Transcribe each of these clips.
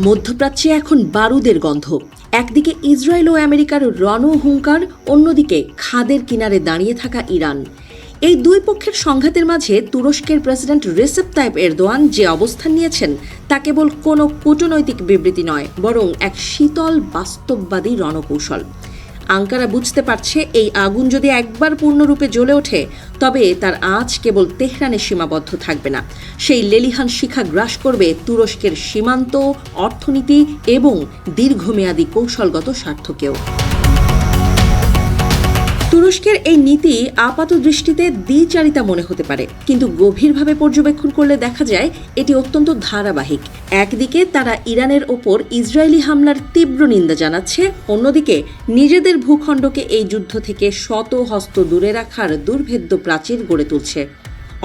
মধ্যপ্রাচ্যে এখন বারুদের গন্ধ। একদিকে ইসরায়েল ও আমেরিকার রণহুঙ্কার, অন্যদিকে খাদের কিনারে দাঁড়িয়ে থাকা ইরান। এই দুই পক্ষের সংঘাতের মাঝে তুরস্কের প্রেসিডেন্ট রেসেপ তাইপ এরদোয়ান যে অবস্থান নিয়েছেন তা কেবল কোনো কূটনৈতিক বিবৃতি নয়, বরং এক শীতল বাস্তববাদী রণকৌশল। আঙ্কারা বুঝতে পারছে এই আগুন যদি একবার পূর্ণরূপে জ্বলে ওঠে তবে তার আঁচ কেবল তেহরানে সীমাবদ্ধ থাকবে না, সেই লেলিহান শিখা গ্রাস করবে তুরস্কের সীমান্ত, অর্থনীতি এবং দীর্ঘমেয়াদী কৌশলগত স্বার্থকেও। তুরস্কের এই নীতি আপাত দৃষ্টিতে দ্বিচারিতা মনে হতে পারে, কিন্তু গভীরভাবে পর্যবেক্ষণ করলে দেখা যায় এটি অত্যন্ত ধারাবাহিক। একদিকে তারা ইরানের ওপর ইসরায়েলি হামলার তীব্র নিন্দা জানাচ্ছে, অন্যদিকে নিজেদের ভূখণ্ডকে এই যুদ্ধ থেকে শত হস্ত দূরে রাখার দুর্ভেদ্য প্রাচীর গড়ে তুলছে।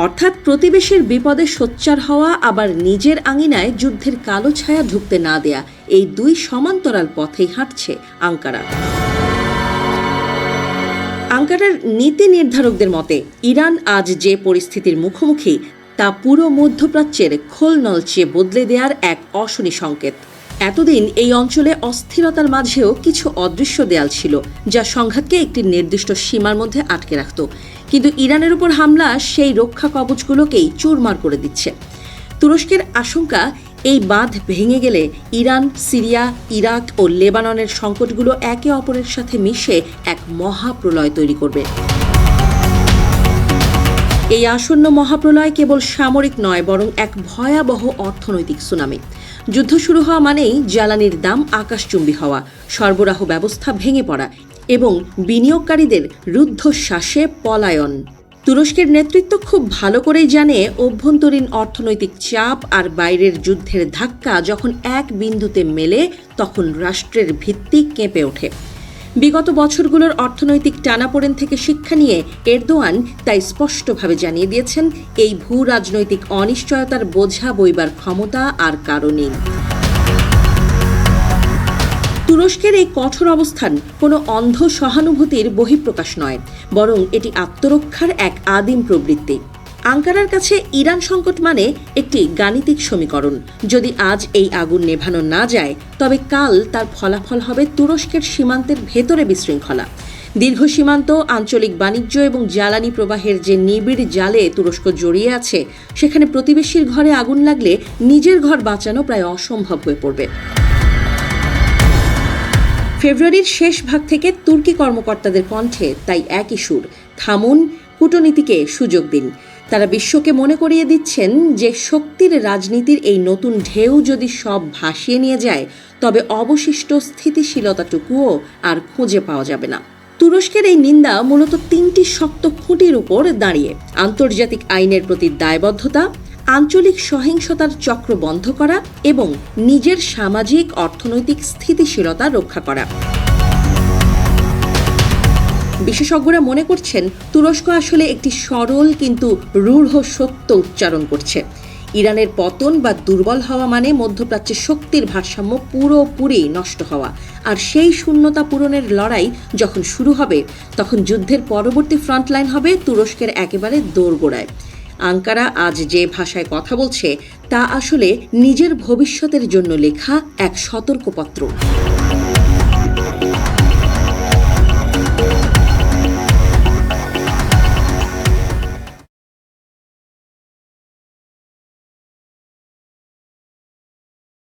অর্থাৎ প্রতিবেশীর বিপদে সোচ্চার হওয়া, আবার নিজের আঙিনায় যুদ্ধের কালো ছায়া ঢুকতে না দেয়া, এই দুই সমান্তরাল পথেই হাঁটছে আঙ্কারা। আঙ্কারার নীতি নির্ধারকদের মতে ইরান আজ যে পরিস্থিতির মুখোমুখি তা পুরো মধ্যপ্রাচ্যের খোল নলচে বদলে দেওয়ার এক অশনি সংকেত। এতদিন এই অঞ্চলে অস্থিরতার মাঝেও কিছু অদৃশ্য দেয়াল ছিল, যা সংঘাতকে একটি নির্দিষ্ট সীমার মধ্যে আটকে রাখত, কিন্তু ইরানের উপর হামলা সেই রক্ষা কবচগুলোকেই চুরমার করে দিচ্ছে। তুরস্কের আশঙ্কা, এই বাঁধ ভেঙে গেলে ইরান, সিরিয়া, ইরাক ও লেবাননের সংকটগুলো একে অপরের সাথে মিশে এক মহাপ্রলয় তৈরি করবে। এই আসন্ন মহাপ্রলয় কেবল সামরিক নয়, বরং এক ভয়াবহ অর্থনৈতিক সুনামি। যুদ্ধ শুরু হওয়া মানেই জ্বালানির দাম আকাশচুম্বী হওয়া, সরবরাহ ব্যবস্থা ভেঙে পড়া এবং বিনিয়োগকারীদের রুদ্ধশ্বাসে পলায়ন। তুরস্কের নেতৃত্ব খুব ভালো করেই জানে, অভ্যন্তরীণ অর্থনৈতিক চাপ আর বাইরের যুদ্ধের ধাক্কা যখন এক বিন্দুতে মেলে তখন রাষ্ট্রের ভিত্তি কেঁপে ওঠে। বিগত বছরগুলোর অর্থনৈতিক টানাপোড়েন থেকে শিক্ষা নিয়ে এরদোয়ান তাই স্পষ্টভাবে জানিয়ে দিয়েছেন, এই ভূ রাজনৈতিক অনিশ্চয়তার বোঝা বইবার ক্ষমতা আর কারো নেই। তুরস্কের এই কঠোর অবস্থান কোনো অন্ধ সহানুভূতির বহিঃপ্রকাশ নয়, বরং এটি আত্মরক্ষার এক আদিম প্রবৃত্তি। আঙ্কারার কাছে ইরান সংকট মানে একটি গাণিতিক সমীকরণ। যদি আজ এই আগুন নেভানো না যায় তবে কাল তার ফলাফল হবে তুরস্কের সীমান্তের ভেতরে বিশৃঙ্খলা। দীর্ঘ সীমান্ত, আঞ্চলিক বাণিজ্য এবং জ্বালানি প্রবাহের যে নিবিড় জালে তুরস্ক জড়িয়ে আছে, সেখানে প্রতিবেশীর ঘরে আগুন লাগলে নিজের ঘর বাঁচানো প্রায় অসম্ভব হয়ে পড়বে। ফেব্রুয়ারির শেষ ভাগ থেকে তুর্কি কর্মকর্তাদের কণ্ঠে তাই একই সুর, থামুন, কূটনীতিকে সুযোগ দিন। তারা বিশ্বকে মনে করিয়ে দিচ্ছেন যে শক্তির রাজনীতির এই নতুন ঢেউ যদি সব ভাসিয়ে নিয়ে যায় তবে অবশিষ্ট স্থিতিশীলতাটুকুও আর খুঁজে পাওয়া যাবে না। তুরস্কের এই নিন্দা মূলত তিনটি শক্ত খুঁটির উপর দাঁড়িয়ে: আন্তর্জাতিক আইনের প্রতি দায়বদ্ধতা, আঞ্চলিক সহিংসতার চক্র বন্ধ করা এবং নিজের সামাজিক অর্থনৈতিক স্থিতিশীলতা রক্ষা করা। বিশেষজ্ঞরা মনে করছেন তুরস্ক আসলে একটি সরল কিন্তু রূঢ় সত্য উচ্চারণ করছে। ইরানের পতন বা দুর্বল হওয়া মানে মধ্যপ্রাচ্যের শক্তির ভারসাম্য পুরোপুরি নষ্ট হওয়া, আর সেই শূন্যতা পূরণের লড়াই যখন শুরু হবে তখন যুদ্ধের পরবর্তী ফ্রন্টলাইন হবে তুরস্কের একেবারে দোরগোড়ায়। আঙ্কারা আজ যে ভাষায় কথা বলছে তা আসলে নিজের ভবিষ্যতের জন্য লেখা এক সতর্কপত্র।